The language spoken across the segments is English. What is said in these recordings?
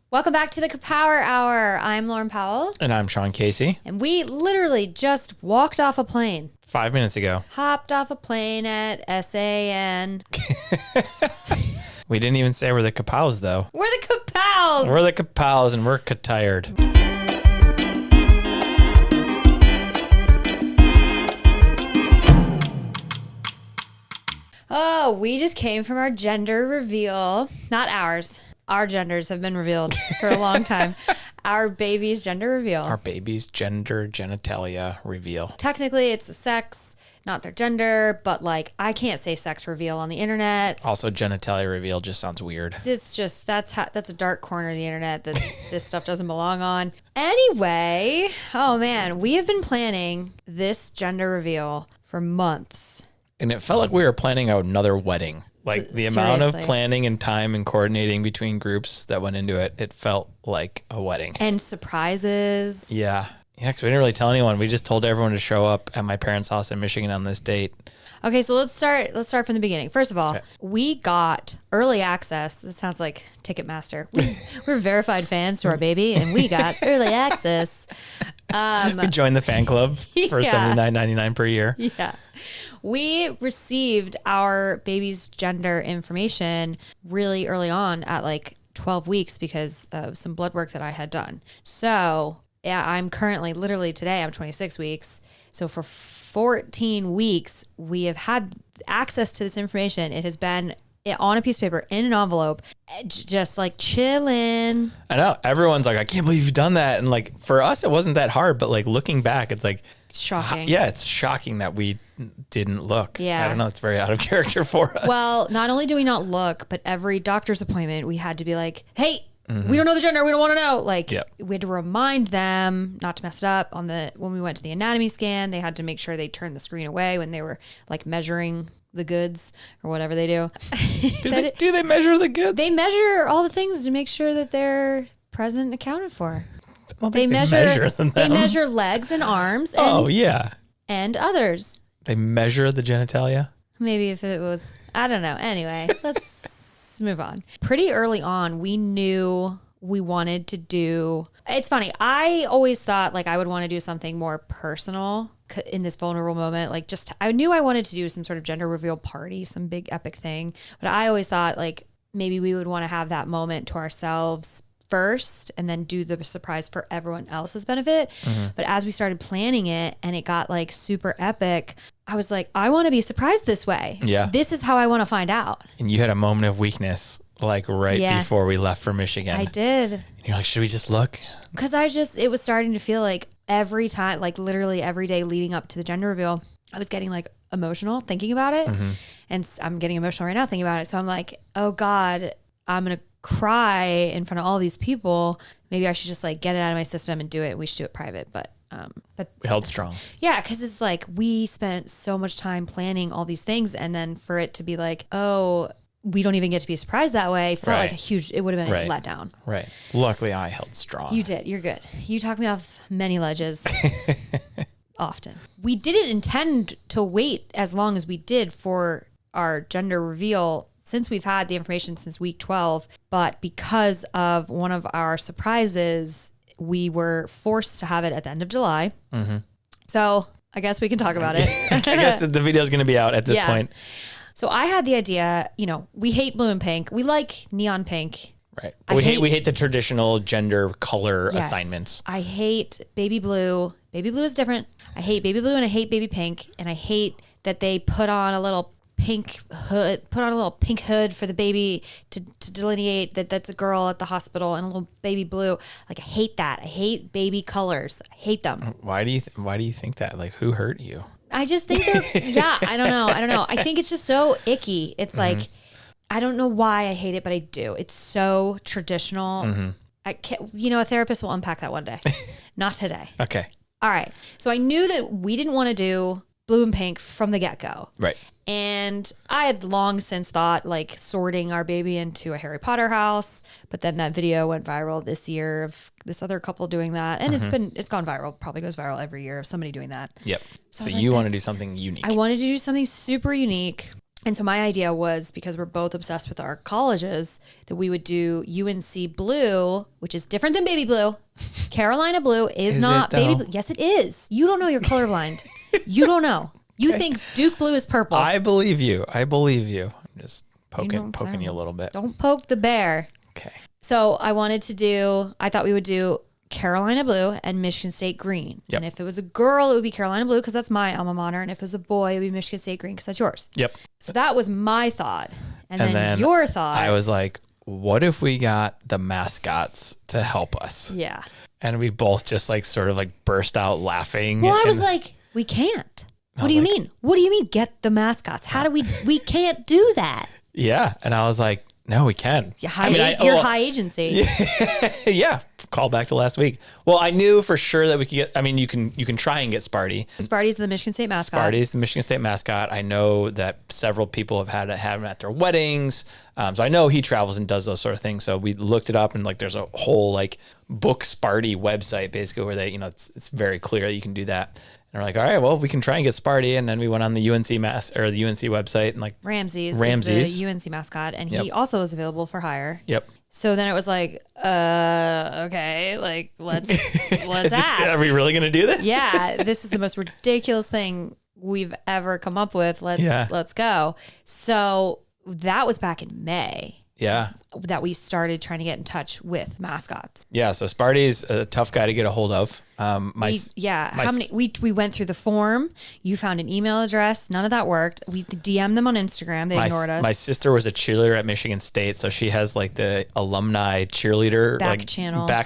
Welcome back to the CaPower Hour. I'm Loryn Powell. And I'm Shawn Casey. And we literally just walked off a plane. 5 minutes ago. Hopped off a plane at SAN. We didn't even say we're the Kapows, though. We're the Kapows. We're the Kapows, and we're tired. Oh, we just came from our gender reveal. Not ours. Our genders have been revealed for a long time. Our baby's gender reveal. Our baby's gender genitalia reveal. Technically, it's the sex, not their gender, but like I can't say sex reveal on the internet. Also, genitalia reveal just sounds weird. It's just that's a dark corner of the internet that this stuff doesn't belong on. Anyway, oh man, we have been planning this gender reveal for months. And it felt like we were planning another wedding. Like the amount of Seriously. planning and time and coordinating between groups that went into it, it felt like a wedding. And surprises. Yeah. Yeah, because we didn't really tell anyone. We just told everyone to show up at my parents' house in Michigan on this date. Okay, so let's start from the beginning. First of all, we got early access. This sounds like Ticketmaster. We're verified fans to our baby, and we got early access. We joined the fan club for Yeah. $79.99 per year. Yeah. We received our baby's gender information really early on at like 12 weeks because of some blood work that I had done. So, yeah, I'm currently, literally today, I'm 26 weeks. So for 14 weeks, we have had access to this information. It has been on a piece of paper in an envelope, just like chilling. I know. Everyone's like, I can't believe you've done that. And like, for us, it wasn't that hard. But like looking back, it's like, Shocking. Yeah, it's shocking that we didn't look. Yeah. I don't know. It's very out of character for us. Well, not only do we not look, but every doctor's appointment, we had to be like, hey, we don't know the gender. We don't want to know. Like, we had to remind them not to mess it up when we went to the anatomy scan. They had to make sure they turned the screen away when they were like measuring the goods or whatever they do. Do they measure the goods? They measure all the things to make sure that they're present and accounted for. They measure them. They measure legs and arms and others. They measure the genitalia. Maybe if it was, I don't know. Anyway, let's move on. Pretty early on, we knew we wanted to do, it's funny. I always thought like I would want to do something more personal in this vulnerable moment. Like I knew I wanted to do some sort of gender reveal party, some big epic thing. But I always thought like maybe we would want to have that moment to ourselves first and then do the surprise for everyone else's benefit. But as we started planning it and it got like super epic, I was like, I want to be surprised this way. Yeah. This is how I want to find out. And you had a moment of weakness like right before we left for Michigan. I did. And you're like, should we just look? Because it was starting to feel like every time, like literally every day leading up to the gender reveal, I was getting like emotional thinking about it. And I'm getting emotional right now thinking about it. So I'm like, oh God, I'm going to cry in front of all these people. Maybe I should just like get it out of my system and do it. We should do it private. But we held strong. Yeah, because it's like we spent so much time planning all these things, and then for it to be like, oh, we don't even get to be surprised that way, felt like it would have been a letdown. Right. Luckily, I held strong. You did. You're good. You talked me off many ledges. Often. We didn't intend to wait as long as we did for our gender reveal since we've had the information since week 12, but because of one of our surprises, we were forced to have it at the end of July. So I guess we can talk about it. I guess the video is going to be out at this point. So I had the idea, we hate blue and pink. We like neon pink. Right. We hate the traditional gender color assignments. I hate baby blue. Baby blue is different. I hate baby blue and I hate baby pink. And I hate that they put on a little pink hood for the baby to delineate that that's a girl at the hospital, and a little baby blue. Like I hate that. I hate baby colors. I hate them. Why do you think that? Like, who hurt you? I just think they're I don't know. I think it's just so icky. It's like, I don't know why I hate it, but I do. It's so traditional. I can't, a therapist will unpack that one day. Not today. Okay. All right. So I knew that we didn't want to do blue and pink from the get-go. Right. And I had long since thought like sorting our baby into a Harry Potter house, but then that video went viral this year of this other couple doing that. And it's gone viral, probably goes viral every year of somebody doing that. Yep. So I was you like, want to do something unique. I wanted to do something super unique. And so my idea was, because we're both obsessed with our colleges, that we would do UNC blue, which is different than baby blue. Carolina blue is not baby blue. Yes, it is. You don't know, you're colorblind. You don't know. You think Duke blue is purple. I believe you. I'm just poking you a little bit. Don't poke the bear. Okay. So I thought we would do Carolina blue and Michigan State green. Yep. And if it was a girl, it would be Carolina blue because that's my alma mater. And if it was a boy, it would be Michigan State green because that's yours. Yep. So that was my thought. And then your thought. I was like, what if we got the mascots to help us? Yeah. And we both just like sort of like burst out laughing. Well, I was like, we can't. What do you mean? What do you mean get the mascots? How do we can't do that? Yeah. And I was like, no, we can. You're high agency. Yeah. Call back to last week. Well, I knew for sure that we could get, I mean, you can try and get Sparty. Sparty's the Michigan State mascot. Sparty's the Michigan State mascot. I know that several people have had him at their weddings. So I know he travels and does those sort of things. So we looked it up, and like, there's a whole like book Sparty website basically where they, it's very clear that you can do that. And we're like, all right, well, we can try and get Sparty. And then we went on the UNC the UNC website and like Ramses is the UNC mascot, and he also is available for hire. Yep. So then it was like, okay, like let's ask. Are we really gonna do this? Yeah, this is the most ridiculous thing we've ever come up with. Let's go. So that was back in May. Yeah. That we started trying to get in touch with mascots. Yeah. So Sparty's a tough guy to get a hold of. We went through the form. You found an email address. None of that worked. We DM'd them on Instagram. They ignored us. My sister was a cheerleader at Michigan State, so she has like the alumni cheerleader back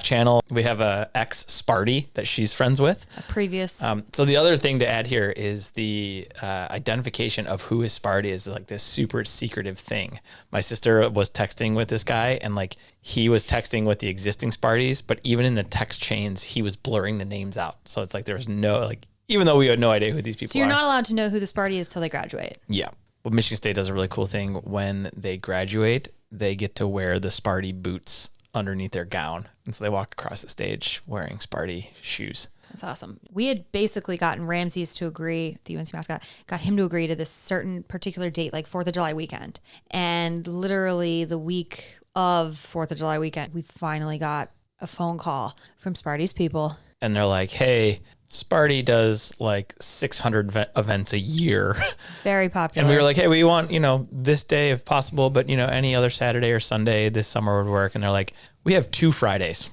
channel. We have a ex Sparty that she's friends with. A previous. So the other thing to add here is the identification of who is Sparty is like this super secretive thing. My sister was texting with this guy, and like he was texting with the existing Sparties, but even in the text chains, he was blurring the names out. So it's like there was no, like, even though we had no idea who these people are. So you're not allowed to know who the Sparty is till they graduate. Yeah. Well, Michigan State does a really cool thing. When they graduate, they get to wear the Sparty boots underneath their gown. And so they walk across the stage wearing Sparty shoes. That's awesome. We had basically gotten Ramses to agree, the UNC mascot, got him to agree to this certain particular date, like 4th of July weekend. And literally the week of 4th of July weekend, we finally got a phone call from Sparty's people. And they're like, hey, Sparty does like 600 events a year. Very popular. And we were like, hey, we want, this day if possible, but, any other Saturday or Sunday this summer would work. And they're like, we have 2 Fridays.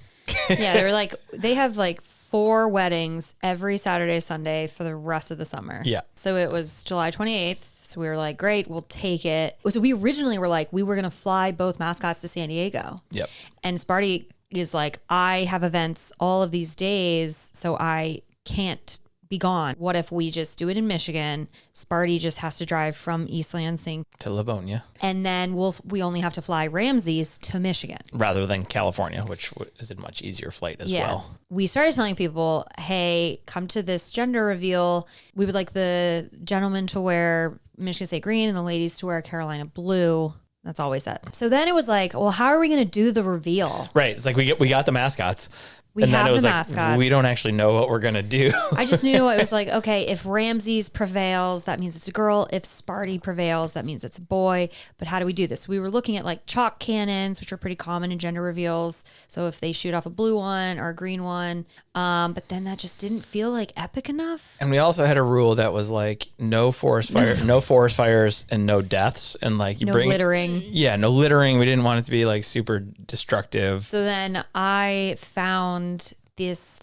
Yeah, they were like, they have like 4 weddings every Saturday, Sunday for the rest of the summer. Yeah. So it was July 28th. So we were like, great, we'll take it. So we originally were like, we were going to fly both mascots to San Diego. Yep. And Sparty is like, I have events all of these days, so I can't be gone. What if we just do it in Michigan? Sparty just has to drive from East Lansing to Livonia. And then we only have to fly Ramses to Michigan. Rather than California, which is a much easier flight as well. We started telling people, hey, come to this gender reveal. We would like the gentlemen to wear Michigan State green and the ladies to wear Carolina blue. That's all we said. So then it was like, well, how are we going to do the reveal? Right. It's like we got the mascots. We have the mascots. We don't actually know what we're going to do. I just knew it was like, okay, if Ramses prevails, that means it's a girl. If Sparty prevails, that means it's a boy. But how do we do this? We were looking at like chalk cannons, which are pretty common in gender reveals. So if they shoot off a blue one or a green one, but then that just didn't feel like epic enough. And we also had a rule that was like no forest fires and no deaths. And like no littering. Yeah, no littering. We didn't want it to be like super destructive. So then I found these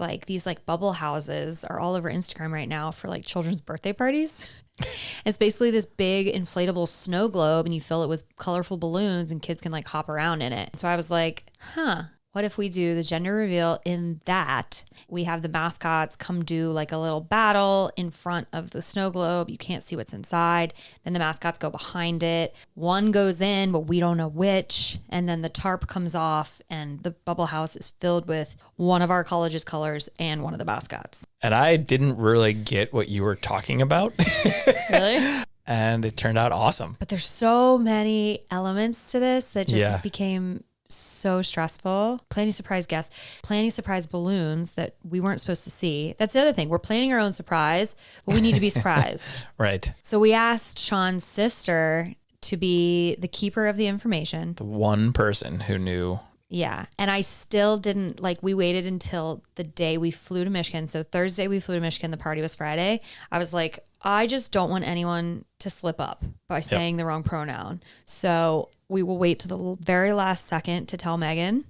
bubble houses are all over Instagram right now for like children's birthday parties. It's basically this big inflatable snow globe, and you fill it with colorful balloons, and kids can like hop around in it. So I was like, what if we do the gender reveal in that? We have the mascots come do like a little battle in front of the snow globe. You can't see what's inside. Then the mascots go behind it. One goes in, but we don't know which. And then the tarp comes off, and the bubble house is filled with one of our college's colors and one of the mascots. And I didn't really get what you were talking about. Really? And it turned out awesome. But there's so many elements to this that just became so stressful. Planning surprise guests, planning surprise balloons that we weren't supposed to see. That's the other thing. We're planning our own surprise, but we need to be surprised. Right. So we asked Shawn's sister to be the keeper of the information. The one person who knew. Yeah. And I still didn't, like, we waited until the day we flew to Michigan. So Thursday we flew to Michigan. The party was Friday. I was like, I just don't want anyone to slip up by saying the wrong pronoun. So we will wait to the very last second to tell Megan.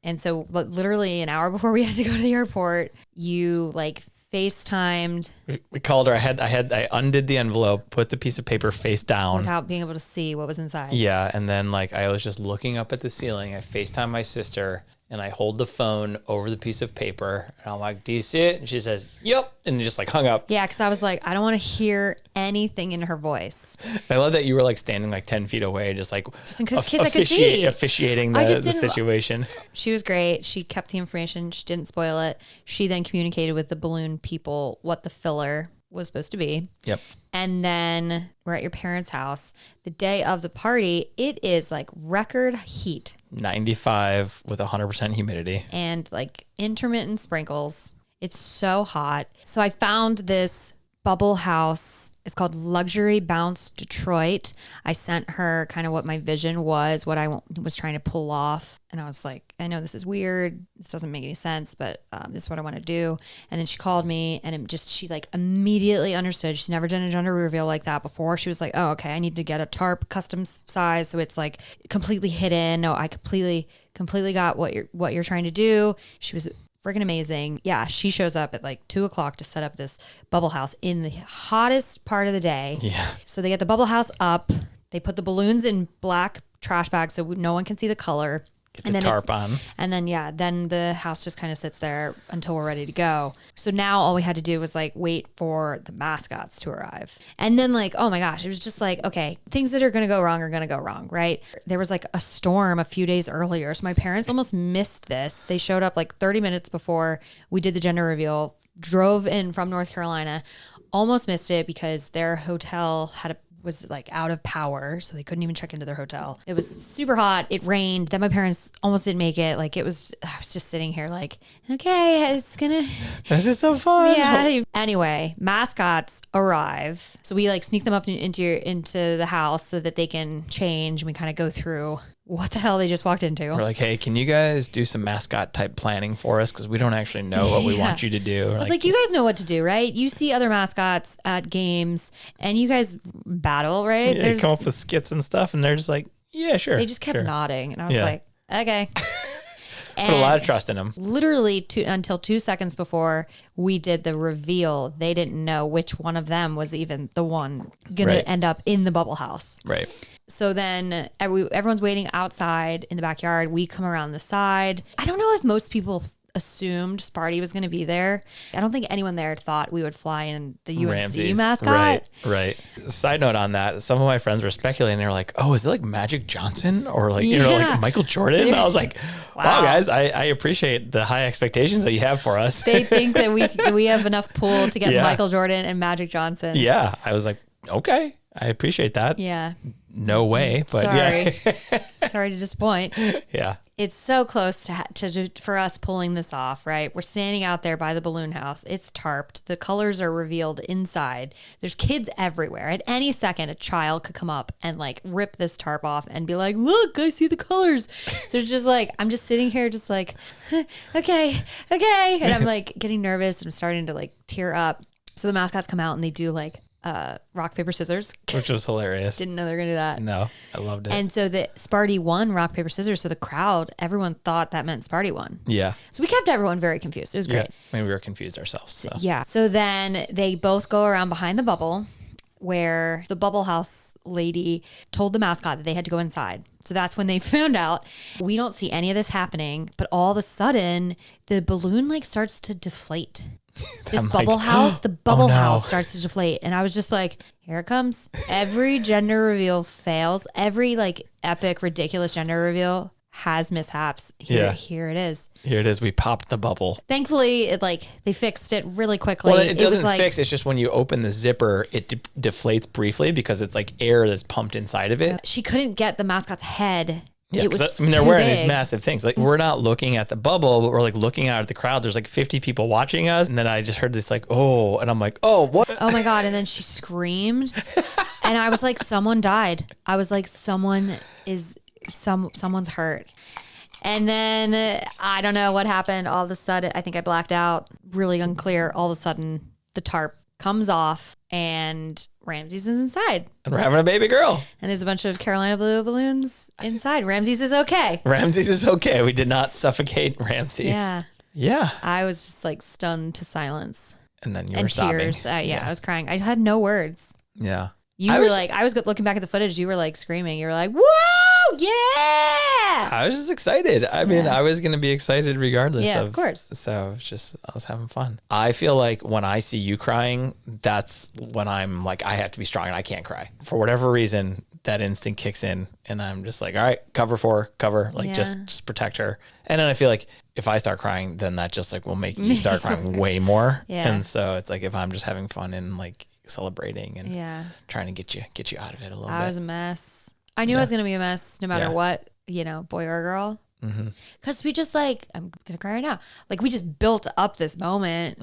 And so literally an hour before we had to go to the airport, you like FaceTimed. We called her. I undid the envelope, put the piece of paper face down Without being able to see what was inside. Yeah. And then like I was just looking up at the ceiling. I FaceTime my sister and I hold the phone over the piece of paper and I'm like, do you see it? And she says, yep. And just like hung up. Yeah. Cause I was like, I don't want to hear anything in her voice. I love that you were like standing like 10 feet away, just like Just in case I could see. Officiating the situation. She was great. She kept the information. She didn't spoil it. She then communicated with the balloon people what the filler was supposed to be. Yep. And then we're at your parents' house. The day of the party, it is like record heat. 95 with 100% humidity. And like intermittent sprinkles. It's so hot. So I found this bubble house. It's called Luxury Bounce Detroit. I sent her kind of what my vision was, what I was trying to pull off. And I was like, I know this is weird. This doesn't make any sense, but this is what I want to do. And then she called me and she like immediately understood. She's never done a gender reveal like that before. She was like, oh, okay, I need to get a tarp custom size. So it's like completely hidden. No, I completely got what you're trying to do. She was freaking amazing. Yeah, she shows up at like 2:00 to set up this bubble house in the hottest part of the day. Yeah. So they get the bubble house up. They put the balloons in black trash bags so no one can see the color. Get the tarp on. And then, then the house just kind of sits there until we're ready to go. So now all we had to do was like wait for the mascots to arrive. And then like, oh my gosh, it was just like, okay, things that are going to go wrong are going to go wrong, right? There was like a storm a few days earlier. So my parents almost missed this. They showed up like 30 minutes before we did the gender reveal, drove in from North Carolina, almost missed it because their hotel was like out of power, so they couldn't even check into their hotel. It was super hot. It rained. Then my parents almost didn't make it. Like I was just sitting here like, okay, This is so fun. Yeah. Anyway, mascots arrive. So we like sneak them up into the house so that they can change. And we kind of go through what the hell they just walked into. We're like, hey, can you guys do some mascot type planning for us? Because we don't actually know what we want you to do. I was like, you guys know what to do, right? You see other mascots at games and you guys battle, right? Yeah, they come up with skits and stuff and they're just like, yeah, sure. They just kept nodding. And I was like, okay. Put a lot of trust in them. Literally until 2 seconds before we did the reveal, they didn't know which one of them was even the one going to end up in the bubble house. Right. So then everyone's waiting outside in the backyard. We come around the side. I don't know if most people assumed Sparty was going to be there. I don't think anyone there thought we would fly in the UNC Ramses. mascot. Right. Side note on that, some of my friends were speculating. They were like, oh, is it like Magic Johnson or like, like Michael Jordan? And I was like, wow, guys, I appreciate the high expectations that you have for us. They think that we have enough pull to get Michael Jordan and Magic Johnson. Yeah. I was like, okay, I appreciate that. Yeah. No way, but Sorry to disappoint. Yeah. It's so close for us pulling this off, right? We're standing out there by the balloon house. It's tarped. The colors are revealed inside. There's kids everywhere. At any second, a child could come up and like rip this tarp off and be like, look, I see the colors. So it's just like, I'm just sitting here just like, okay. And I'm like getting nervous and I'm starting to like tear up. So the mascots come out and they do like rock, paper, scissors. Which was hilarious. Didn't know they were going to do that. No, I loved it. And so the Sparty won rock, paper, scissors. So the crowd, everyone thought that meant Sparty won. Yeah. So we kept everyone very confused. It was great. Yeah. I mean, we were confused ourselves. So. Yeah. So then they both go around behind the bubble where the bubble house lady told the mascot that they had to go inside. So that's when they found out. We don't see any of this happening, but all of a sudden the balloon like starts to deflate. This bubble house, the bubble house starts to deflate. And I was just like, here it comes. Every gender reveal fails. Every like epic, ridiculous gender reveal has mishaps. Here it is. Here it is. We popped the bubble. Thankfully, they fixed it really quickly. Well, it doesn't fix. It's just when you open the zipper, it deflates briefly because it's like air that's pumped inside of it. She couldn't get the mascot's head Yeah, It was 'cause, I mean, they're too wearing big. these massive things. Like, we're not looking at the bubble, but we're like looking out at the crowd. There's like 50 people watching us. And then I just heard this like, oh, and I'm like, oh, what? Oh my God. And then she screamed and I was like, someone died. I was like, someone's hurt. And then I don't know what happened. All of a sudden, I think I blacked out, really unclear. All of a sudden the tarp comes off and Ramses is inside. And we're having a baby girl. And there's a bunch of Carolina blue balloons inside. Ramses is okay. Ramses is okay. We did not suffocate Ramses. Yeah. Yeah. I was just like stunned to silence. And then you were And sobbing. tears. Yeah, I was crying. I had no words. Yeah. You I were was- like, I was looking back at the footage. You were like screaming. You were like, whoa, yeah. I was just excited. I mean, I was going to be excited regardless. Yeah, of course. So it's just, I was having fun. I feel like when I see you crying, that's when I'm like, I have to be strong and I can't cry. For whatever reason, that instinct kicks in and I'm just like, all right, cover, like Yeah. just protect her. And then I feel like if I start crying, then that just like will make you start crying way more. Yeah. And so it's like, if I'm just having fun and like celebrating and Yeah. trying to get you out of it a little I bit. was a mess. I knew I was going to be a mess no matter Yeah. what, boy or girl. Because we just like, I'm going to cry right now. Like we just built up this moment.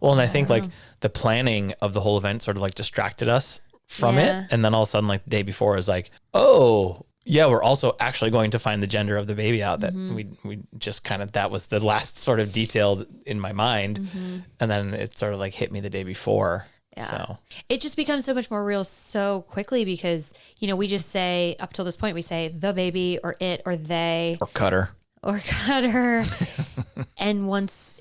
Well, and I think like the planning of the whole event sort of like distracted us from Yeah. it. And then all of a sudden, like the day before, it was like, oh, yeah, we're also actually going to find the gender of the baby out. That we just kind of, that was the last sort of detail in my mind. And then it sort of like hit me the day before. Yeah. So It just becomes so much more real so quickly because, we just say, up till this point, we say the baby or it or they or cutter. or cutter. And once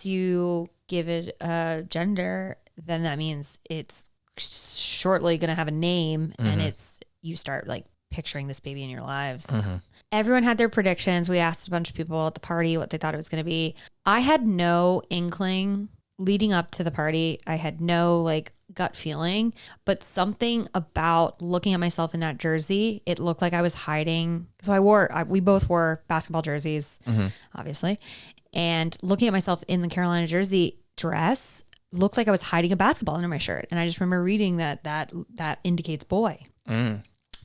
you give it a gender, then that means it's shortly going to have a name and you start like picturing this baby in your lives. Everyone had their predictions. We asked a bunch of people at the party what they thought it was going to be. I had no inkling leading up to the party. I had no like gut feeling, but something about looking at myself in that jersey, it looked like I was hiding. So we both wore basketball jerseys, obviously. And looking at myself in the Carolina jersey dress looked like I was hiding a basketball under my shirt. And I just remember reading that indicates boy.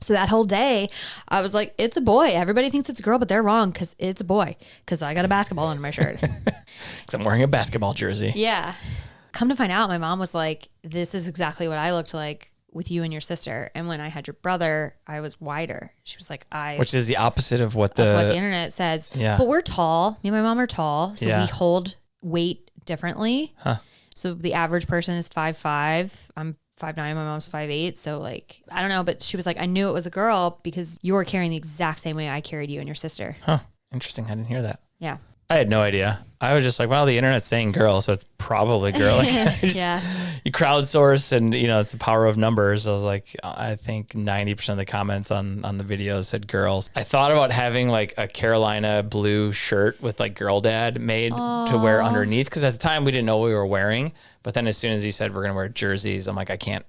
So that whole day, I was like, it's a boy. Everybody thinks it's a girl, but they're wrong because it's a boy because I got a basketball under my shirt. Because I'm wearing a basketball jersey. Yeah. Come to find out, my mom was like, this is exactly what I looked like with you and your sister. And when I had your brother, I was wider. She was like, Which is the opposite of what of what the internet says. Yeah. But we're tall. Me and my mom are tall. So Yeah. we hold weight differently. Huh. So the average person is 5'5". I'm 5'9", my mom's 5'8". So like, I don't know, but she was like, I knew it was a girl because you were carrying the exact same way I carried you and your sister. Huh. Interesting. I didn't hear that. Yeah. I had no idea. I was just like, well, the internet's saying girl, so it's probably girl. Like, Yeah. You crowdsource and, it's the power of numbers. I was like, I think 90% of the comments on the video said girls. I thought about having like a Carolina blue shirt with like girl dad made to wear underneath. Because at the time we didn't know what we were wearing. But then as soon as you said we're going to wear jerseys, I'm like, I can't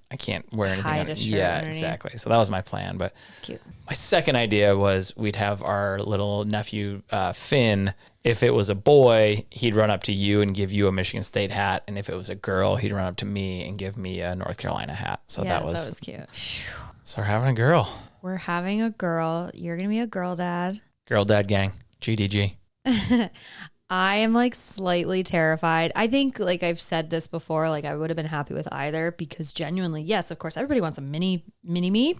wear anything. Hide a shirt yeah, underneath. exactly. So that was my plan. But It's cute. my second idea was we'd have our little nephew, Finn. If it was a boy, he'd run up to you and give you a Michigan State hat. And if it was a girl, he'd run up to me and give me a North Carolina hat. So Yeah, that was cute. so we're having a girl. We're having a girl. You're going to be a girl dad. Girl dad gang. GDG. I am like slightly terrified. I think like I've said this before, like I would have been happy with either because genuinely, yes, of course, everybody wants a mini me,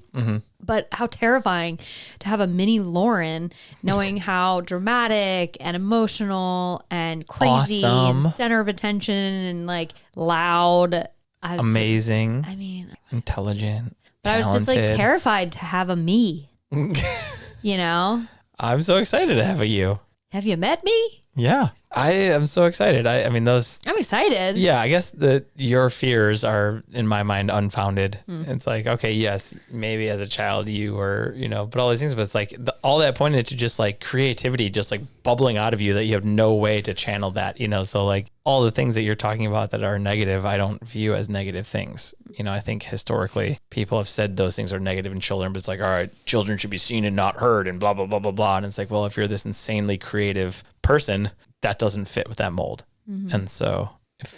but how terrifying to have a mini Loryn knowing how dramatic and emotional and crazy Awesome. and center of attention and like loud. Amazing. I mean, Intelligent. but I was just like talented. terrified to have a me, I'm so excited to have a you. Have you met me? Yeah. I am so excited. I mean, those. I'm excited. Yeah, I guess your fears are in my mind unfounded. It's like, okay, yes, maybe as a child you were, but all these things, but it's like all that pointed to just like creativity, just like bubbling out of you that you have no way to channel that, so like all the things that you're talking about that are negative, I don't view as negative things. I think historically people have said those things are negative in children, but it's like, all right, children should be seen and not heard and blah, blah, blah, blah, blah. And it's like, well, if you're this insanely creative person, that doesn't fit with that mold. And so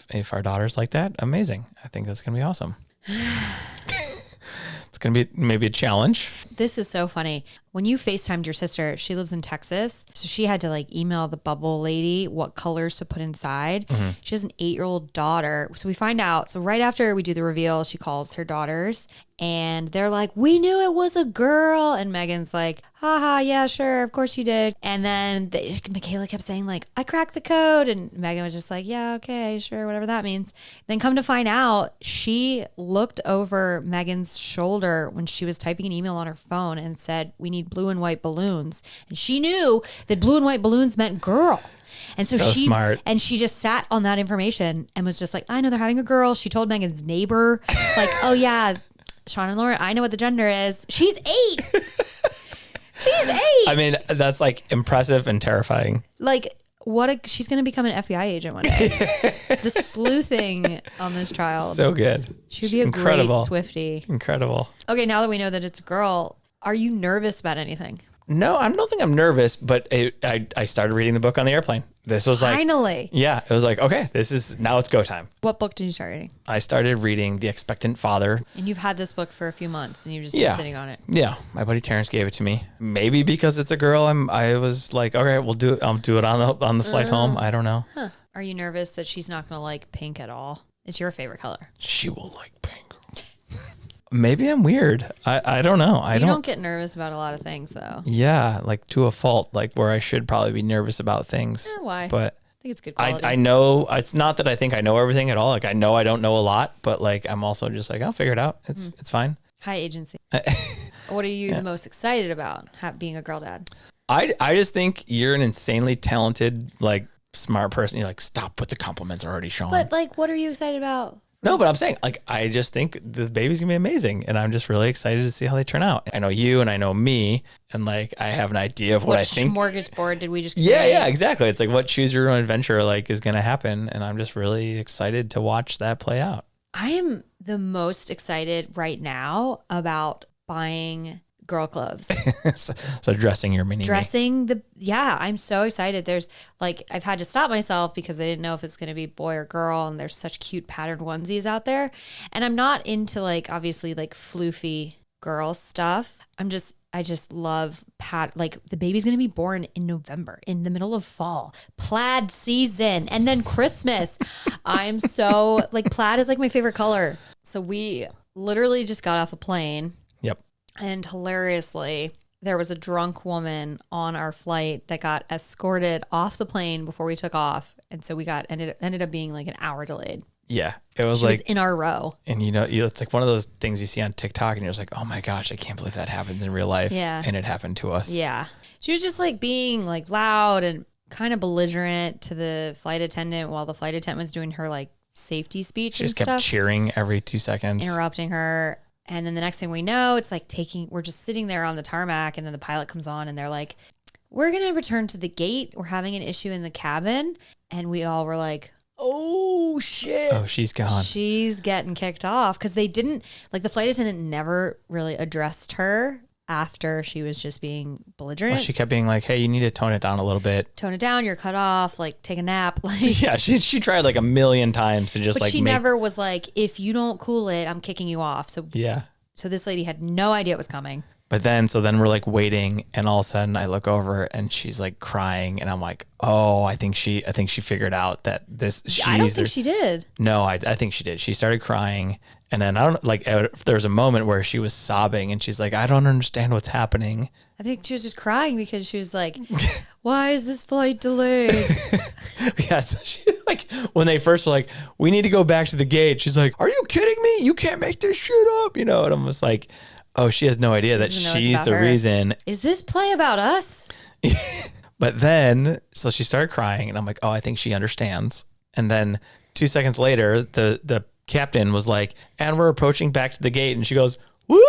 if our daughter's like that, amazing. I think that's going to be awesome. It's going to be maybe a challenge. This is so funny. When you FaceTimed your sister, she lives in Texas. So she had to like email the bubble lady what colors to put inside. She has an 8-year-old daughter. So we find out. So right after we do the reveal, she calls her daughters and they're like, we knew it was a girl. And Megan's like, haha, yeah, sure. Of course you did. And then Michaela kept saying like, I cracked the code. And Megan was just like, yeah, okay, sure. Whatever that means. Then come to find out, she looked over Megan's shoulder when she was typing an email on her phone and said, we need blue and white balloons. And she knew that blue and white balloons meant girl. And so she smart. And she just sat on that information and was just like, I know they're having a girl. She told Megan's neighbor, like, oh yeah, Shawn and Loryn, I know what the gender is. She's 8. She's 8. I mean, that's like impressive and terrifying. Like, she's going to become an FBI agent one day. The sleuthing on this child. So good. She would be a Incredible. great Swiftie. Incredible. Okay, now that we know that it's a girl, are you nervous about anything? No, I don't think I'm nervous, but I started reading the book on the airplane. This was like, Finally. yeah, it was like, okay, now it's go time. What book did you start reading? I started reading The Expectant Father. And you've had this book for a few months and you've just been sitting on it. Yeah, my buddy Terrence gave it to me. Maybe because it's a girl, I was like, okay, we'll do it. I'll do it on the flight home. I don't know. Huh. Are you nervous that she's not going to like pink at all? It's your favorite color. She will like pink. Maybe I'm weird. I don't know. You don't get nervous about a lot of things though. Yeah, like to a fault, like where I should probably be nervous about things. Why? But I think it's good quality. I know it's not that I think I know everything at all. Like I know I don't know a lot, but like I'm also just like, I'll figure it out. It's fine. High agency. What are you the most excited about being a girl dad? I just think you're an insanely talented, like smart person. You're like, stop with the compliments already, Shawn. But like, what are you excited about? No, but I'm saying, like, I just think the baby's gonna be amazing, and I'm just really excited to see how they turn out. I know you, and I know me, and like, I have an idea of what I think. Which smorgasbord did we just create? create? Yeah, exactly. It's like what choose your own adventure like is gonna happen, and I'm just really excited to watch that play out. I am the most excited right now about buying girl clothes. so dressing your mini. I'm so excited. There's like, I've had to stop myself because I didn't know if it's going to be boy or girl. And there's such cute patterned onesies out there. And I'm not into like, obviously like floofy girl stuff. I just love like the baby's going to be born in November in the middle of fall, plaid season, and then Christmas. I'm so like, plaid is like my favorite color. So we literally just got off a plane. Yep. And hilariously, there was a drunk woman on our flight that got escorted off the plane before we took off. And so we ended up being like an hour delayed. Yeah. It was She like was in our row. And it's like one of those things you see on TikTok and you're just like, oh my gosh, I can't believe that happens in real life. Yeah. And it happened to us. Yeah. She was just like being like loud and kind of belligerent to the flight attendant while the flight attendant was doing her like safety speech. She just kept cheering every 2 seconds. Interrupting her. And then the next thing we know, it's like we're just sitting there on the tarmac and then the pilot comes on and they're like, we're going to return to the gate. We're having an issue in the cabin. And we all were like, oh shit. Oh, she's gone. She's getting kicked off because they didn't, like the flight attendant never really addressed her after she was just being belligerent. Well, she kept being like, hey, you need to tone it down a little bit. Tone it down. You're cut off. Like take a nap. Like yeah, she tried like a million times to just but like she never was like, if you don't cool it, I'm kicking you off. So yeah. So this lady had no idea it was coming. But then we're like waiting, and all of a sudden I look over and she's like crying, and I'm like, oh, I think she figured out that this. I don't think she did. No, I think she did. She started crying, and then there was a moment where she was sobbing, and she's like, I don't understand what's happening. I think she was just crying because she was like, why is this flight delayed? Yeah, so she like when they first were like, we need to go back to the gate. She's like, are you kidding me? You can't make this shit up, And I'm just like, oh, she has no idea that she's the reason. Is this play about us? But then, so she started crying, and I'm like, oh, I think she understands. And then 2 seconds later, the captain was like, and we're approaching back to the gate, and she goes, whoop,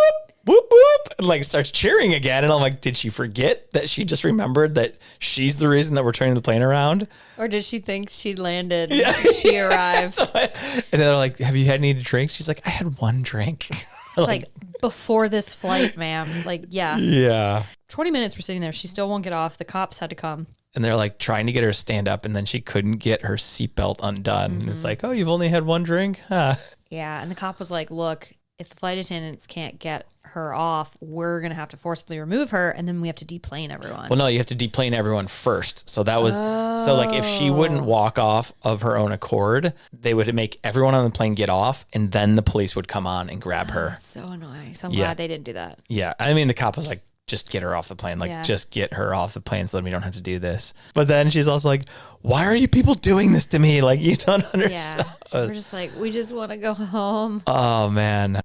whoop, whoop, and like starts cheering again. And I'm like, did she forget that she just remembered that she's the reason that we're turning the plane around? Or did she think she landed? Yeah. She arrived. And they're like, have you had any drinks? She's like, I had one drink. like before this flight, ma'am. Like, yeah. Yeah. 20 minutes we're sitting there. She still won't get off. The cops had to come. And they're like trying to get her to stand up, and then she couldn't get her seatbelt undone. Mm-hmm. And it's like, oh, you've only had one drink? Huh. Yeah. And the cop was like, look, if the flight attendants can't get her off, we're going to have to forcibly remove her, and then we have to deplane everyone. Well, no, you have to deplane everyone first. So that was, so like if she wouldn't walk off of her own accord, they would make everyone on the plane get off, and then the police would come on and grab her. That's so annoying. So I'm glad they didn't do that. Yeah. I mean, the cop was like, just get her off the plane. Like, just get her off the plane so that we don't have to do this. But then she's also like, why are you people doing this to me? Like, you don't understand. Yeah. We're just like, we just want to go home. Oh, man.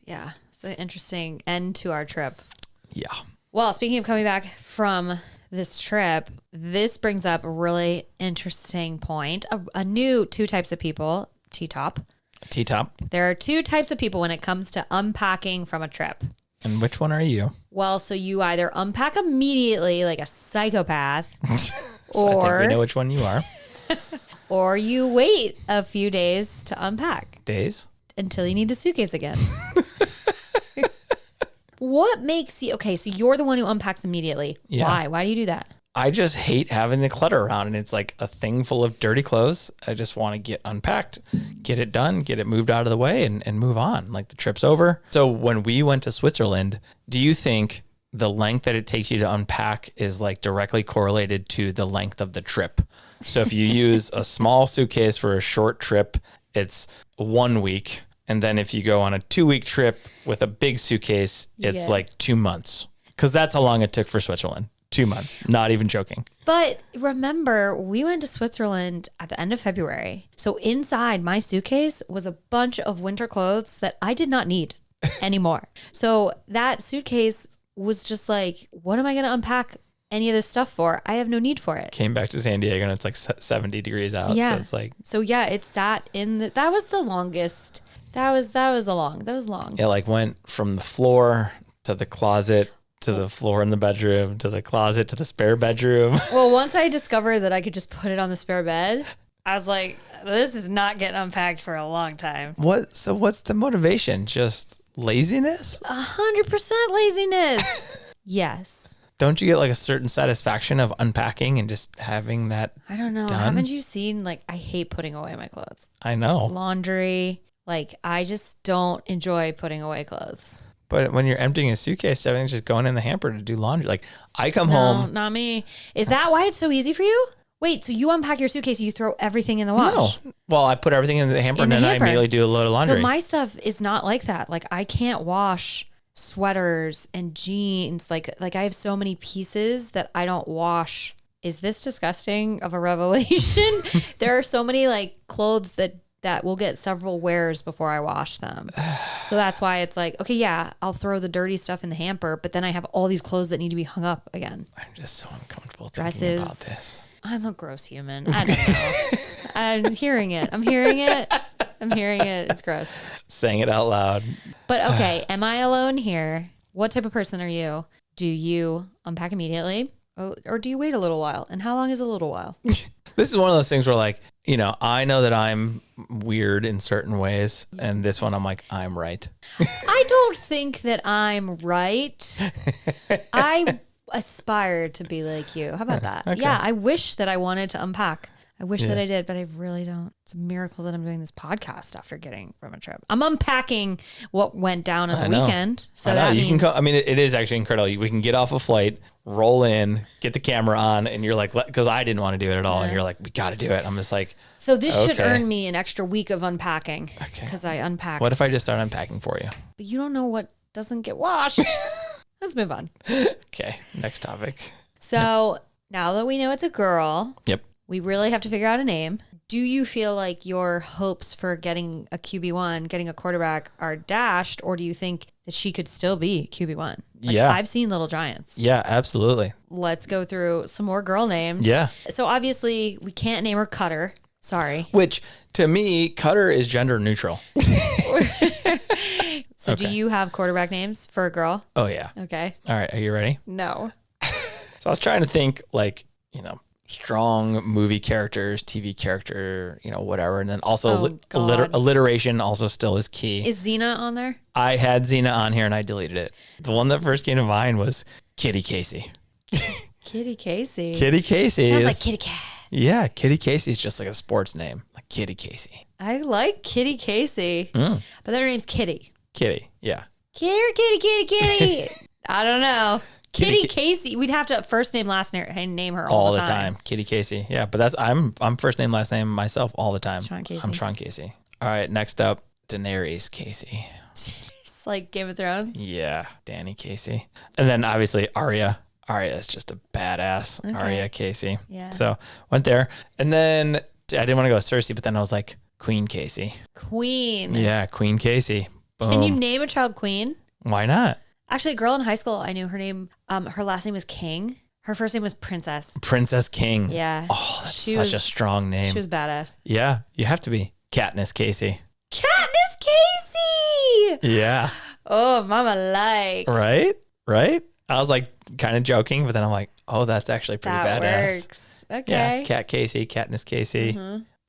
Yeah. It's an interesting end to our trip. Yeah. Well, speaking of coming back from this trip, this brings up a really interesting point. A new two types of people, T-top. T-top. There are two types of people when it comes to unpacking from a trip. And which one are you? Well, so you either unpack immediately like a psychopath, So I think we know which one you are. or you wait a few days to unpack. Days? Until you need the suitcase again. What makes you... Okay, so you're the one who unpacks immediately. Yeah. Why? Why do you do that? I just hate having the clutter around, and it's like a thing full of dirty clothes. I just want to get unpacked, get it done, get it moved out of the way, and move on. Like the trip's over. So when we went to Switzerland, do you think the length that it takes you to unpack is like directly correlated to the length of the trip? So if you use a small suitcase for a short trip, it's 1 week. And then if you go on a 2-week trip with a big suitcase, it's like 2 months. Because that's how long it took for Switzerland. 2 months. Not even joking. But remember, we went to Switzerland at the end of February. So inside my suitcase was a bunch of winter clothes that I did not need anymore. So that suitcase was just like, what am I going to unpack any of this stuff for? I have no need for it. Came back to San Diego and it's like 70 degrees out. Yeah. So it's like... So yeah, it sat in the... That was the longest... That was long. It like went from the floor to the closet to the floor in the bedroom to the closet to the spare bedroom. Well, once I discovered that I could just put it on the spare bed, I was like, this is not getting unpacked for a long time. So what's the motivation? Just laziness? 100% laziness. Yes. Don't you get like a certain satisfaction of unpacking and just having that? I don't know. done? Haven't you seen, like, I hate putting away my clothes. I know. Laundry. Like, I just don't enjoy putting away clothes. But when you're emptying a suitcase, everything's just going in the hamper to do laundry. Like I come No, home. not me. Is that why it's so easy for you? Wait, so you unpack your suitcase, you throw everything in the wash? No. Well, I put everything in the hamper and then I immediately do a load of laundry. So my stuff is not like that. Like I can't wash sweaters and jeans. Like I have so many pieces that I don't wash. Is this disgusting of a revelation? There are so many like clothes that will get several wears before I wash them. So that's why it's like, okay, yeah, I'll throw the dirty stuff in the hamper, but then I have all these clothes that need to be hung up again. I'm just so uncomfortable Dresses. thinking about this. I'm a gross human. I don't know. I'm hearing it. It's gross. Saying it out loud. But okay, am I alone here? What type of person are you? Do you unpack immediately? Or do you wait a little while? And how long is a little while? This is one of those things where like, I know that I'm weird in certain ways. And this one, I'm like, I'm right. I don't think that I'm right. I aspire to be like you. How about that? Okay. Yeah, I wish that I wanted to unpack. I wish that I did, but I really don't. It's a miracle that I'm doing this podcast after getting from a trip. I'm unpacking what went down on the weekend. So that means... it is actually incredible. We can get off a flight, roll in, get the camera on, and you're like, because I didn't want to do it at all. And you're like, we got to do it. I'm just like, so this should earn me an extra week of unpacking because I unpacked. What if I just start unpacking for you? But you don't know what doesn't get washed. Let's move on. Okay. Next topic. So now that we know it's a girl. Yep. We really have to figure out a name. Do you feel like your hopes for getting a QB1, getting a quarterback are dashed, or do you think that she could still be QB1? Yeah. I've seen Little Giants. Yeah, absolutely. Let's go through some more girl names. Yeah. So obviously we can't name her Cutter. Sorry. Which to me, Cutter is gender neutral. So do you have quarterback names for a girl? Oh, yeah. Okay. All right. Are you ready? No. So I was trying to think like, strong movie characters, TV character, whatever. And then also alliteration also still is key. Is Xena on there? I had Xena on here and I deleted it. The one that first came to mind was Kitty Casey. Kitty Casey. Kitty Casey. Sounds like Kitty Cat. Yeah, Kitty Casey is just like a sports name, like Kitty Casey. I like Kitty Casey, but then her name's Kitty. Kitty. Yeah. Kitty. I don't know. Kitty Kitty Casey. We'd have to first name, last name her All the time. Kitty Casey. Yeah, but I'm first name, last name myself all the time. Shawn Casey. I'm Shawn Casey. All right, next up, Daenerys Casey. It's like Game of Thrones. Yeah, Danny Casey. And then obviously Arya. Arya is just a badass. Okay. Arya Casey. Yeah. So went there. And then I didn't want to go Cersei, but then I was like, Queen Casey. Queen. Yeah, Queen Casey. Boom. Can you name a child Queen? Why not? Actually, a girl in high school, I knew her name. Her last name was King. Her first name was Princess. Princess King. Yeah. Oh, that's such a strong name. She was badass. Yeah, you have to be. Katniss Casey. Katniss Casey. Yeah. Oh, mama like. Right? I was like kind of joking, but then I'm like, oh, that's actually pretty That badass. works. Okay. Yeah, Cat Casey, Katniss Casey.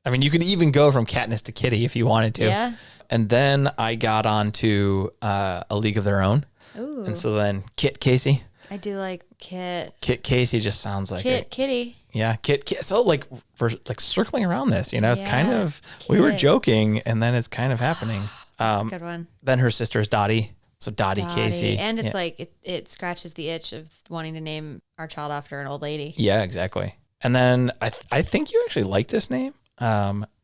I mean, you could even go from Katniss to Kitty if you wanted to. Yeah. And then I got onto A League of Their Own. Ooh. And so then Kit Casey. I do like Kit. Kit Casey just sounds like Kitty. Yeah, Kit. So like we're like circling around this, it's kind Yeah, of we were Kit. joking, and then it's kind of happening. That's a good one. Then her sister's Dottie, so Dottie Casey, And it's yeah. like it scratches the itch of wanting to name our child after an old lady. Yeah, exactly. And then I think you actually like this name,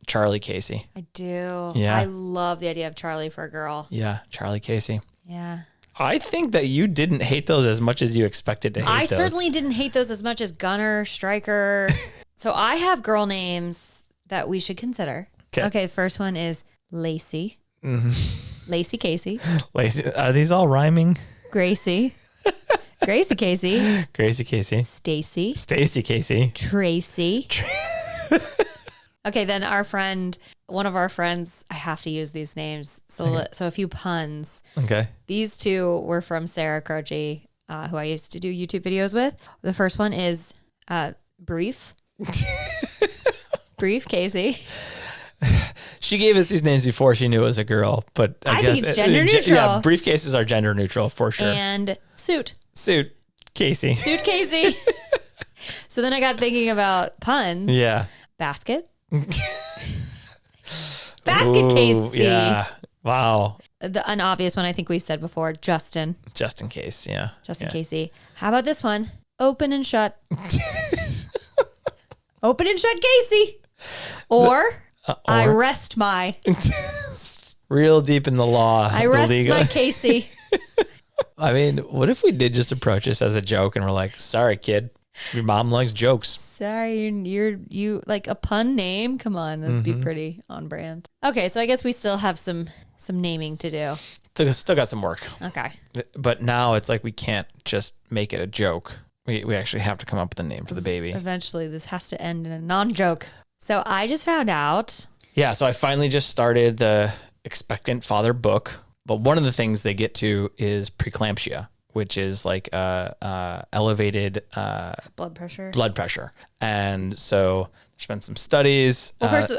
Charlie Casey. I do. Yeah. I love the idea of Charlie for a girl. Yeah, Charlie Casey. Yeah. I think that you didn't hate those as much as you expected to hate I those. certainly didn't hate those as much as Gunner, Striker. So I have girl names that we should consider. Okay, first one is Lacey. Lacey Casey. Lacey, are these all rhyming? Gracie. Gracie Casey. Gracie Casey. Stacy. Stacy Casey. Tracy. Okay, then one of our friends, I have to use these names. So a few puns. Okay. These two were from Sarah Croce, who I used to do YouTube videos with. The first one is Brief. Brief Casey. She gave us these names before she knew it was a girl, but I guess think it's gender neutral. Yeah, briefcases are gender neutral for sure. And Suit Casey. Suit Casey. So then I got thinking about puns. Yeah. Basket. Basket Casey. Yeah. Wow. An obvious one I think we said before, Justin. Just in case. Yeah. Justin Casey. How about this one? Open and shut. Open and shut Casey. Or I rest my. Real deep in the law. I rest my Casey. I mean, what if we did just approach this as a joke and we're like, sorry, kid, your mom likes jokes. Sorry, you like a pun name? Come on, that'd be pretty on brand. Okay, so I guess we still have some naming to do. Still got some work. Okay. But now it's like we can't just make it a joke. We actually have to come up with a name for the baby. Eventually, this has to end in a non-joke. So I just found out. Yeah, so I finally just started the Expectant Father book. But one of the things they get to is preeclampsia, which is like elevated Blood pressure. And so there's been some studies. Well, first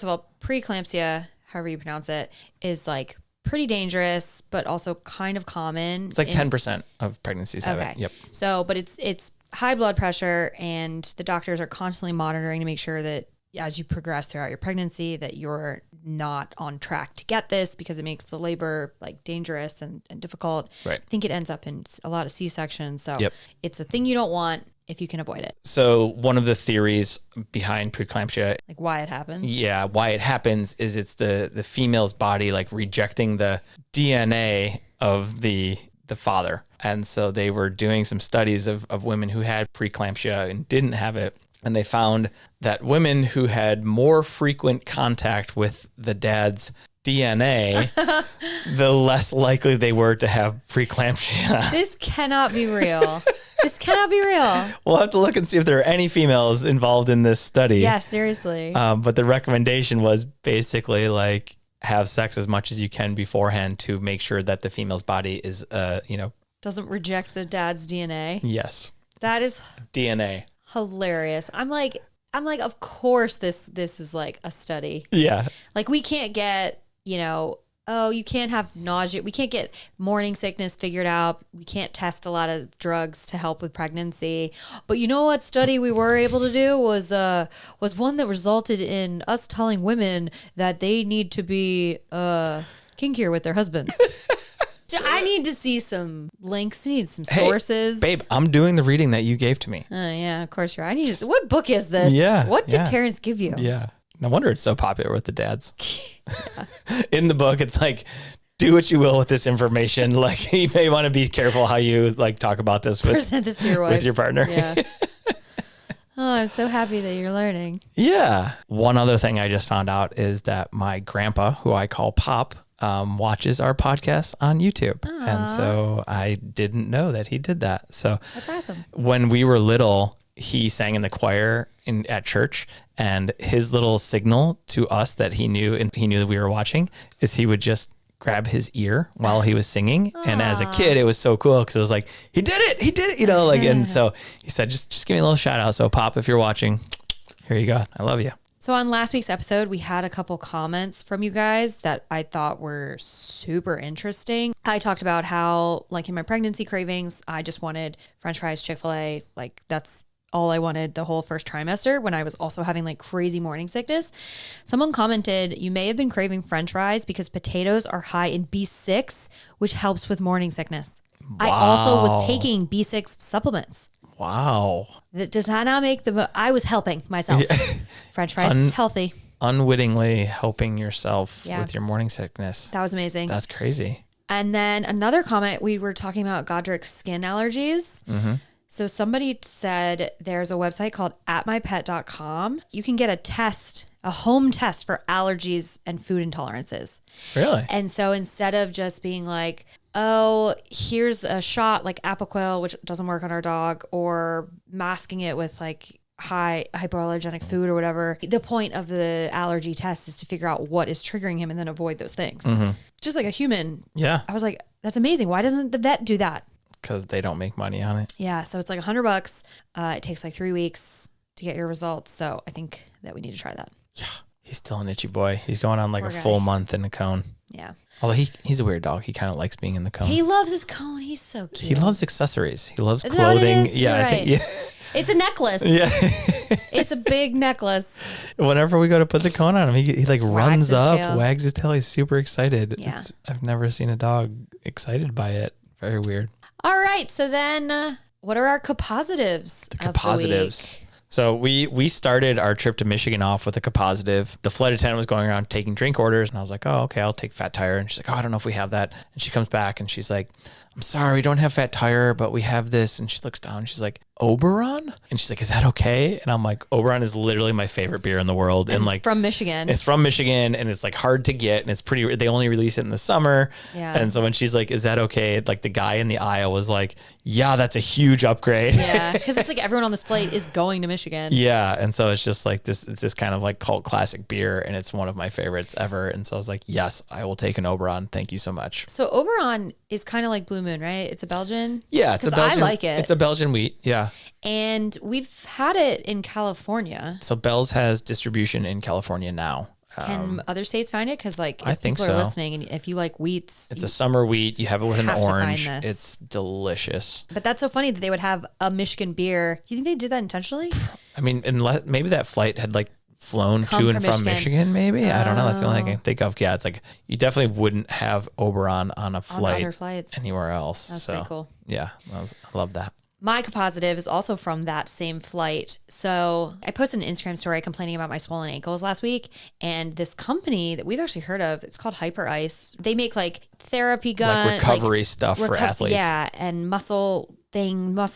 of all, preeclampsia, however you pronounce it, is like pretty dangerous, but also kind of common. It's like 10% of pregnancies have it. Yep. So, but it's high blood pressure, and the doctors are constantly monitoring to make sure that as you progress throughout your pregnancy that you're not on track to get this, because it makes the labor like dangerous and difficult. Right. I think it ends up in a lot of C-sections. So it's a thing you don't want if you can avoid it. So one of the theories behind preeclampsia, Like why it happens. yeah, why it happens is it's the female's body like rejecting the DNA of the father. And so they were doing some studies of women who had preeclampsia and didn't have it. And they found that women who had more frequent contact with the dad's DNA, the less likely they were to have preeclampsia. This cannot be real. This cannot be real. We'll have to look and see if there are any females involved in this study. Yeah, seriously. But the recommendation was basically like have sex as much as you can beforehand to make sure that the female's body is, Doesn't reject the dad's DNA. yes, That is DNA. hilarious. I'm like, of course this is like a study. Yeah. Like we can't get, you can't have nausea. We can't get morning sickness figured out. We can't test a lot of drugs to help with pregnancy. But you know what study we were able to do was one that resulted in us telling women that they need to be kinkier with their husband. I need to see some links. I need some sources. Babe, I'm doing the reading that you gave to me. Yeah, of course you're. I need to. What book is this? Yeah. What did Terrence give you? Yeah. No wonder it's so popular with the dads. In the book, it's like, do what you will with this information. Like, you may want to be careful how you like talk about this Present this to your wife. with your partner. Yeah. Oh, I'm so happy that you're learning. Yeah. One other thing I just found out is that my grandpa, who I call Pop, watches our podcast on YouTube. Aww. And so I didn't know that he did that. So that's awesome. When we were little, he sang in the choir at church, and his little signal to us that he knew that we were watching is he would just grab his ear while he was singing. Aww. And as a kid, it was so cool because it was like, he did it, like, and so he said, just give me a little shout out. So Pop, if you're watching, here you go. I love you. So on last week's episode, we had a couple comments from you guys that I thought were super interesting. I talked about how, like, in my pregnancy cravings, I just wanted French fries, Chick-fil-A. Like, that's all I wanted the whole first trimester when I was also having like crazy morning sickness. Someone commented, you may have been craving French fries because potatoes are high in B6, which helps with morning sickness. Wow. I also was taking B6 supplements. Wow. Does that not make I was helping myself. Yeah. French fries, healthy. Unwittingly helping yourself with your morning sickness. That was amazing. That's crazy. And then another comment, we were talking about Godric's skin allergies. Mm-hmm. So somebody said there's a website called atmypet.com. You can get a home test for allergies and food intolerances. Really? And so instead of just being like, oh, here's a shot like Apoquel, which doesn't work on our dog, or masking it with like hypoallergenic food or whatever, the point of the allergy test is to figure out what is triggering him and then avoid those things. Mm-hmm. Just like a human. Yeah. I was like, that's amazing. Why doesn't the vet do that? Because they don't make money on it. Yeah. So it's like $100. It takes like 3 weeks to get your results. So I think that we need to try that. Yeah. He's still an itchy boy. He's going on like a full month in the cone. Yeah. Although he's a weird dog. He kind of likes being in the cone. He loves his cone. He's so cute. He loves accessories. He loves Is clothing. That what it is? Yeah. You're I think, yeah. It's a necklace. Yeah. It's a big necklace. Whenever we go to put the cone on him, he like runs up, tail. wags his tail. He's super excited. Yeah. I've never seen a dog excited by it. Very weird. All right. So then what are our capositives? The capositives. So we started our trip to Michigan off with a capositive. The flight attendant was going around taking drink orders, and I was like, oh, okay, I'll take Fat Tire. And she's like, oh, I don't know if we have that. And she comes back and she's like, I'm sorry, we don't have Fat Tire, but we have this. And she looks down and she's like, Oberon? And she's like, is that okay? And I'm like, Oberon is literally my favorite beer in the world. And like, it's from Michigan. It's from Michigan, and it's like hard to get, and it's pretty, they only release it in the summer. Yeah. And so when she's like, is that okay? Like the guy in the aisle was like, yeah, that's a huge upgrade. Yeah. Because it's like everyone on this flight is going to Michigan. Yeah. And so it's just like this, it's this kind of like cult classic beer, and it's one of my favorites ever. And so I was like, yes, I will take an Oberon. Thank you so much. So Oberon is kind of like Blue Moon, right? It's a Belgian. Yeah. It's a Belgian. I like it. It's a Belgian wheat. Yeah. And we've had it in California. So Bell's has distribution in California now. Can other states find it? Because like, I think people so. are listening, and if you like wheats, it's a summer wheat. You have it with an have to find orange. this. It's delicious. But that's so funny that they would have a Michigan beer. Do you think they did that intentionally? I mean, maybe that flight had like flown to and from Michigan, maybe. I don't know. That's the only thing I can think of. Yeah, it's like you definitely wouldn't have Oberon on a flight anywhere else. That's pretty cool. Yeah, I love that. My capositive is also from that same flight. So I posted an Instagram story complaining about my swollen ankles last week. And this company that we've actually heard of, it's called Hyper Ice. They make like therapy gun. Like recovery stuff for athletes. Yeah. And muscle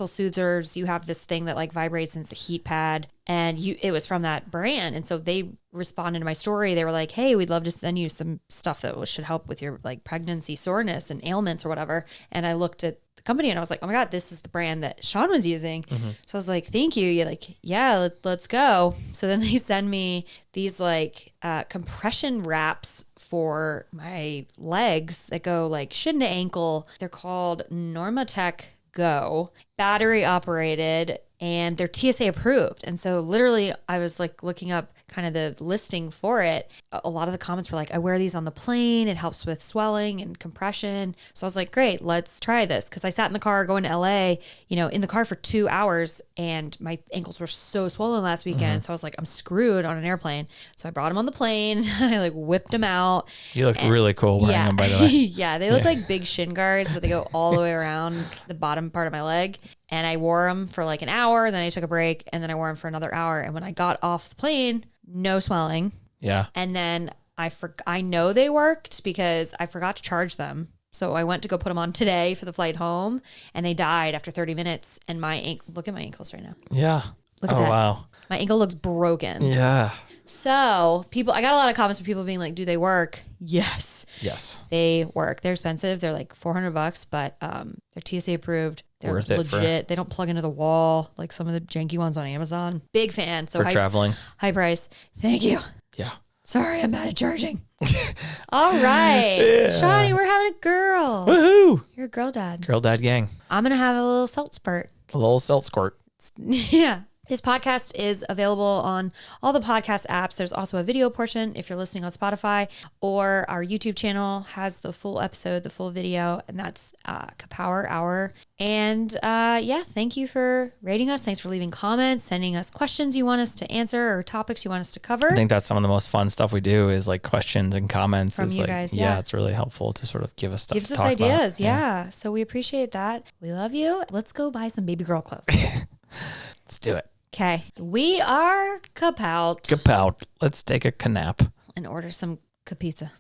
soothers. You have this thing that like vibrates and it's a heat pad. And it was from that brand. And so they responded to my story. They were like, hey, we'd love to send you some stuff that should help with your like pregnancy soreness and ailments or whatever. And I looked at the company and I was like, oh my God, this is the brand that Shawn was using. Mm-hmm. So I was like, thank you. You're like, yeah, let's go. So then they send me these like compression wraps for my legs that go like shin to ankle. They're called Normatec Go, battery operated. and they're TSA approved. And so literally I was like looking up kind of the listing for it. A lot of the comments were like, I wear these on the plane. It helps with swelling and compression. So I was like, great, let's try this. Cause I sat in the car going to LA, in the car for 2 hours, and my ankles were so swollen last weekend. So I was like, I'm screwed on an airplane. So I brought them on the plane. I like whipped them out. You look really cool wearing them, by the way. Yeah. They look like big shin guards, but they go all the way around the bottom part of my leg. And I wore them for like an hour. Then I took a break, and then I wore them for another hour. And when I got off the plane, no swelling. Yeah. And then I know they worked because I forgot to charge them. So I went to go put them on today for the flight home, and they died after 30 minutes. And look at my ankles right now. Yeah. Look at that. Wow. My ankle looks broken. Yeah. So I got a lot of comments from people being like, do they work? Yes. Yes. They work. They're expensive. They're like $400, but they're TSA approved. They're Worth it legit. They don't plug into the wall like some of the janky ones on Amazon. Big fan. So for traveling. High price. Thank you. Yeah. Sorry, I'm bad at charging. All right. Yeah. Shawnee, we're having a girl. Woohoo. You're a girl dad. Girl dad gang. I'm going to have a little salt spurt. A little salt squirt. Yeah. This podcast is available on all the podcast apps. There's also a video portion if you're listening on Spotify, or our YouTube channel has the full episode, the full video, and that's CaPower Hour. And thank you for rating us. Thanks for leaving comments, sending us questions you want us to answer or topics you want us to cover. I think that's some of the most fun stuff we do is like questions and comments. From you guys, yeah. It's really helpful to sort of give us stuff Gives to us talk ideas, about. yeah. So we appreciate that. We love you. Let's go buy some baby girl clothes. Let's do it. Okay. We are Kapout. Kapout. Let's take a canap. And order some pizza.